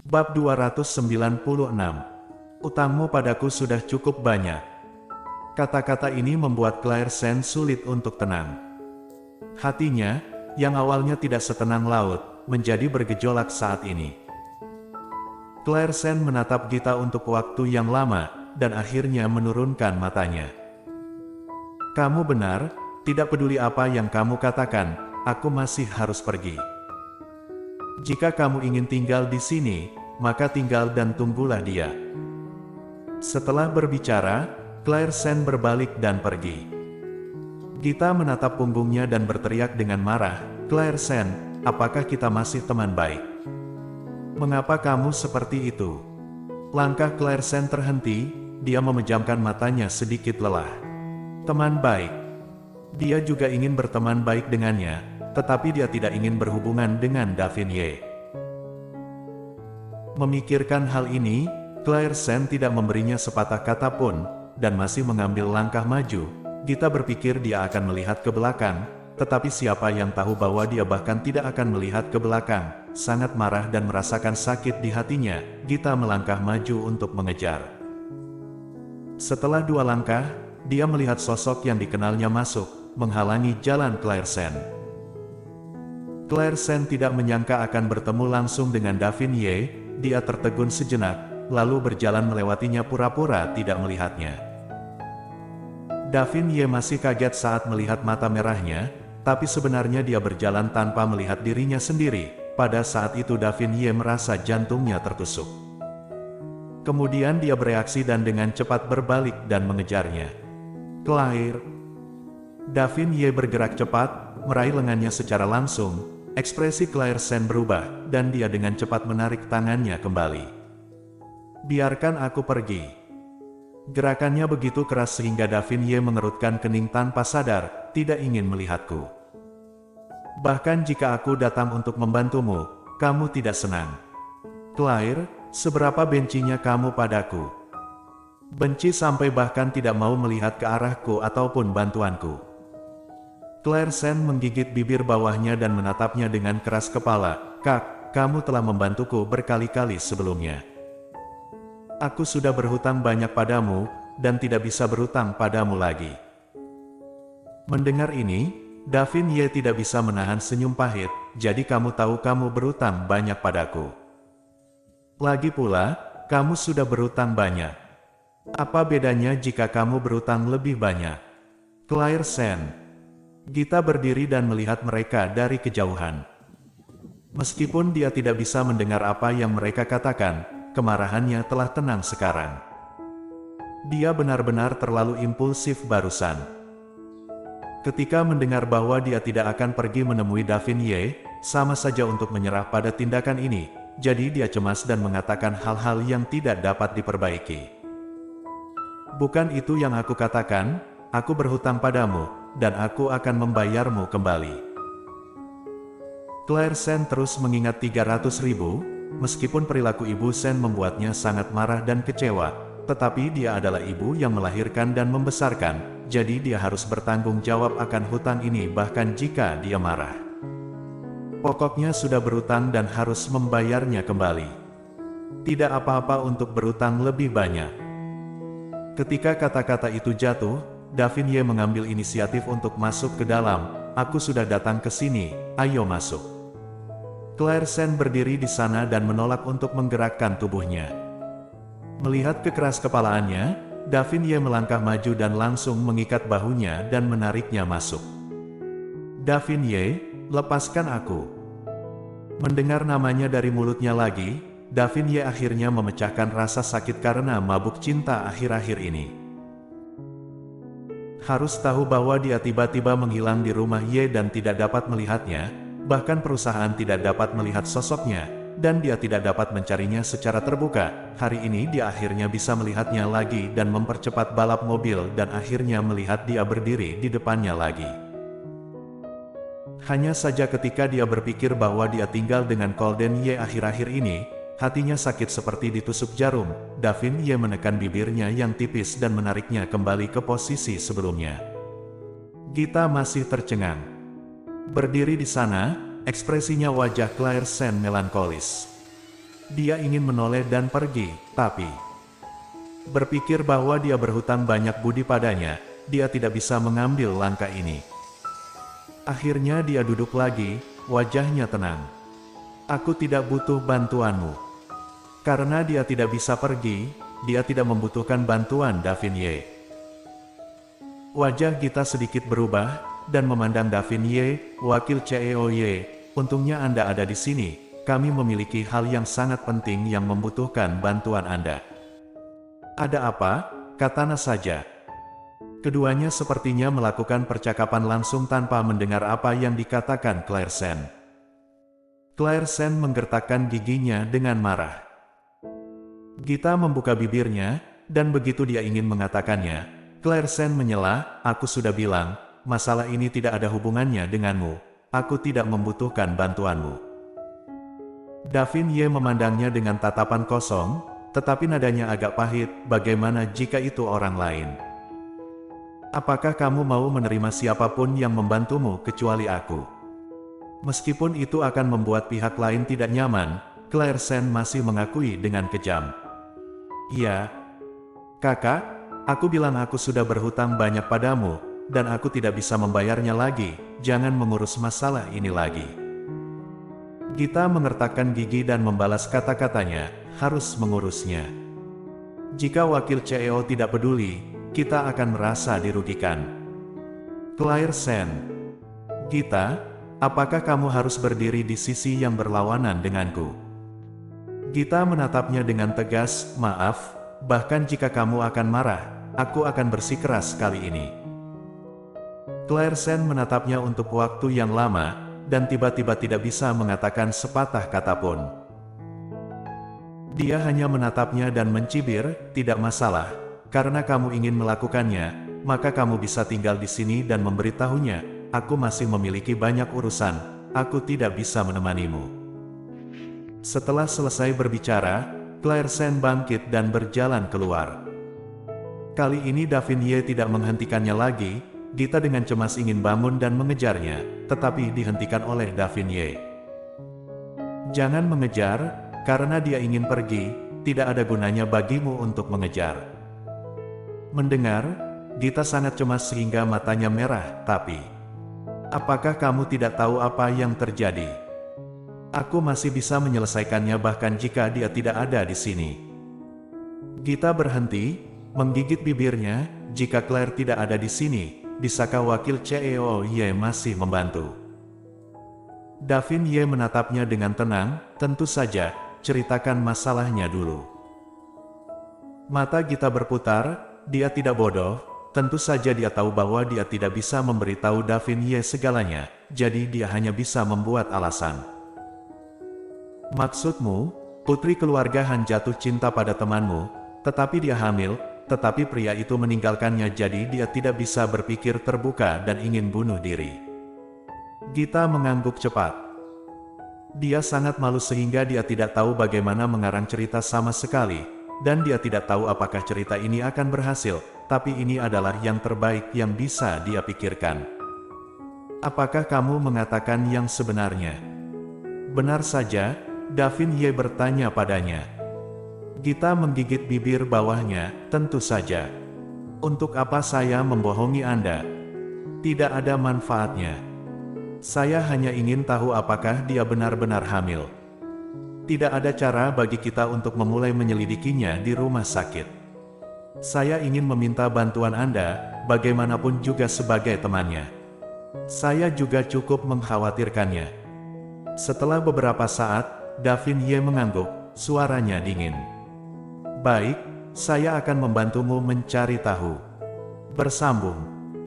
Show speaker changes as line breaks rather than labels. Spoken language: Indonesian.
Bab 296. Utangmu padaku sudah cukup banyak. Kata-kata ini membuat Claire Sen sulit untuk tenang. Hatinya, yang awalnya tidak setenang laut, menjadi bergejolak saat ini. Claire Sen menatap Gita untuk waktu yang lama, dan akhirnya menurunkan matanya. Kamu benar, tidak peduli apa yang kamu katakan, aku masih harus pergi. Jika kamu ingin tinggal di sini, maka tinggal dan tunggulah dia. Setelah berbicara, Claire Sen berbalik dan pergi. Gita menatap punggungnya dan berteriak dengan marah, Claire Sen, apakah kita masih teman baik? Mengapa kamu seperti itu? Langkah Claire Sen terhenti, dia memejamkan matanya sedikit lelah. Teman baik. Dia juga ingin berteman baik dengannya, tetapi dia tidak ingin berhubungan dengan Davin Ye. Memikirkan hal ini, Claire Sen tidak memberinya sepatah kata pun, dan masih mengambil langkah maju. Gita berpikir dia akan melihat ke belakang, tetapi siapa yang tahu bahwa dia bahkan tidak akan melihat ke belakang. Sangat marah dan merasakan sakit di hatinya, Gita melangkah maju untuk mengejar. Setelah 2 langkah, dia melihat sosok yang dikenalnya masuk, menghalangi jalan Claire Sen. Claire Sen tidak menyangka akan bertemu langsung dengan Davin Ye, dia tertegun sejenak, lalu berjalan melewatinya pura-pura tidak melihatnya. Davin Ye masih kaget saat melihat mata merahnya, tapi sebenarnya dia berjalan tanpa melihat dirinya sendiri. Pada saat itu Davin Ye merasa jantungnya tertusuk. Kemudian dia bereaksi dan dengan cepat berbalik dan mengejarnya. Claire. Davin Ye bergerak cepat, meraih lengannya secara langsung. Ekspresi Claire Sen berubah, dan dia dengan cepat menarik tangannya kembali. Biarkan aku pergi. Gerakannya begitu keras sehingga Davin Ye mengerutkan kening tanpa sadar, tidak ingin melihatku. Bahkan jika aku datang untuk membantumu, kamu tidak senang. Claire, seberapa bencinya kamu padaku? Benci sampai bahkan tidak mau melihat ke arahku ataupun bantuanku. Claire Sen menggigit bibir bawahnya dan menatapnya dengan keras kepala. Kak, kamu telah membantuku berkali-kali sebelumnya. Aku sudah berhutang banyak padamu, dan tidak bisa berhutang padamu lagi. Mendengar ini, Davin Ye tidak bisa menahan senyum pahit, jadi kamu tahu kamu berhutang banyak padaku. Lagi pula, kamu sudah berhutang banyak. Apa bedanya jika kamu berhutang lebih banyak? Claire Sen. Gita berdiri dan melihat mereka dari kejauhan. Meskipun dia tidak bisa mendengar apa yang mereka katakan, kemarahannya telah tenang sekarang. Dia benar-benar terlalu impulsif barusan. Ketika mendengar bahwa dia tidak akan pergi menemui Davin Ye, sama saja untuk menyerah pada tindakan ini, jadi dia cemas dan mengatakan hal-hal yang tidak dapat diperbaiki. Bukan itu yang aku katakan, aku berhutang padamu, dan aku akan membayarmu kembali. Claire Sen terus mengingat 300.000, meskipun perilaku Ibu Sen membuatnya sangat marah dan kecewa, tetapi dia adalah ibu yang melahirkan dan membesarkan, jadi dia harus bertanggung jawab akan hutang ini bahkan jika dia marah. Pokoknya sudah berhutang dan harus membayarnya kembali. Tidak apa-apa untuk berhutang lebih banyak. Ketika kata-kata itu jatuh, Davin Ye mengambil inisiatif untuk masuk ke dalam. Aku sudah datang ke sini, ayo masuk. Claire Sen berdiri di sana dan menolak untuk menggerakkan tubuhnya. Melihat kekeras-kepalaannya, Davin Ye melangkah maju dan langsung mengikat bahunya dan menariknya masuk. Davin Ye, lepaskan aku. Mendengar namanya dari mulutnya lagi, Davin Ye akhirnya memecahkan rasa sakit karena mabuk cinta akhir-akhir ini. Harus tahu bahwa dia tiba-tiba menghilang di rumah Ye dan tidak dapat melihatnya, bahkan perusahaan tidak dapat melihat sosoknya, dan dia tidak dapat mencarinya secara terbuka. Hari ini dia akhirnya bisa melihatnya lagi dan mempercepat balap mobil dan akhirnya melihat dia berdiri di depannya lagi. Hanya saja ketika dia berpikir bahwa dia tinggal dengan Golden Ye akhir-akhir ini, hatinya sakit seperti ditusuk jarum. Davin Ye menekan bibirnya yang tipis dan menariknya kembali ke posisi sebelumnya. Gita masih tercengang. Berdiri di sana, ekspresinya wajah Claire Sen melankolis. Dia ingin menoleh dan pergi, tapi berpikir bahwa dia berhutang banyak budi padanya, dia tidak bisa mengambil langkah ini. Akhirnya dia duduk lagi, wajahnya tenang. Aku tidak butuh bantuanmu. Karena dia tidak bisa pergi, dia tidak membutuhkan bantuan Davin Ye. Wajah Gita sedikit berubah, dan memandang Davin Ye, wakil CEO Ye. Untungnya Anda ada di sini, kami memiliki hal yang sangat penting yang membutuhkan bantuan Anda. Ada apa? Katana saja. Keduanya sepertinya melakukan percakapan langsung tanpa mendengar apa yang dikatakan Claire Sen. Claire Sen menggertakkan giginya dengan marah. Gita membuka bibirnya, dan begitu dia ingin mengatakannya, Claire Sen menyela, aku sudah bilang, masalah ini tidak ada hubungannya denganmu, aku tidak membutuhkan bantuanmu. Davin Ye memandangnya dengan tatapan kosong, tetapi nadanya agak pahit, bagaimana jika itu orang lain? Apakah kamu mau menerima siapapun yang membantumu kecuali aku? Meskipun itu akan membuat pihak lain tidak nyaman, Claire Sen masih mengakui dengan kejam. Iya. Kakak, aku bilang aku sudah berhutang banyak padamu, dan aku tidak bisa membayarnya lagi, jangan mengurus masalah ini lagi. Gita mengertakkan gigi dan membalas kata-katanya, harus mengurusnya. Jika wakil CEO tidak peduli, kita akan merasa dirugikan. Claire Sen. Gita, apakah kamu harus berdiri di sisi yang berlawanan denganku? Gita menatapnya dengan tegas, maaf, bahkan jika kamu akan marah, aku akan bersikeras kali ini. Claire Sen menatapnya untuk waktu yang lama, dan tiba-tiba tidak bisa mengatakan sepatah kata pun. Dia hanya menatapnya dan mencibir, tidak masalah, karena kamu ingin melakukannya, maka kamu bisa tinggal di sini dan memberitahunya, aku masih memiliki banyak urusan, aku tidak bisa menemanimu. Setelah selesai berbicara, Claire Sen bangkit dan berjalan keluar. Kali ini Davin Ye tidak menghentikannya lagi, Gita dengan cemas ingin bangun dan mengejarnya, tetapi dihentikan oleh Davin Ye. Jangan mengejar, karena dia ingin pergi, tidak ada gunanya bagimu untuk mengejar. Mendengar, Gita sangat cemas sehingga matanya merah, tapi apakah kamu tidak tahu apa yang terjadi? Aku masih bisa menyelesaikannya bahkan jika dia tidak ada di sini. Gita berhenti, menggigit bibirnya, jika Claire tidak ada di sini, bisakah wakil CEO Ye masih membantu? Davin Ye menatapnya dengan tenang, tentu saja, ceritakan masalahnya dulu. Mata Gita berputar, dia tidak bodoh, tentu saja dia tahu bahwa dia tidak bisa memberitahu Davin Ye segalanya, jadi dia hanya bisa membuat alasan. Maksudmu, putri keluarga Han jatuh cinta pada temanmu, tetapi dia hamil, tetapi pria itu meninggalkannya jadi dia tidak bisa berpikir terbuka dan ingin bunuh diri. Gita mengangguk cepat. Dia sangat malu sehingga dia tidak tahu bagaimana mengarang cerita sama sekali, dan dia tidak tahu apakah cerita ini akan berhasil, tapi ini adalah yang terbaik yang bisa dia pikirkan. Apakah kamu mengatakan yang sebenarnya? Benar saja, Davin Ye bertanya padanya. Gita menggigit bibir bawahnya, tentu saja. Untuk apa saya membohongi Anda? Tidak ada manfaatnya. Saya hanya ingin tahu apakah dia benar-benar hamil. Tidak ada cara bagi kita untuk memulai menyelidikinya di rumah sakit. Saya ingin meminta bantuan Anda, bagaimanapun juga sebagai temannya. Saya juga cukup mengkhawatirkannya. Setelah beberapa saat, Davin Ye mengangguk, suaranya dingin. Baik, saya akan membantumu mencari tahu. Bersambung.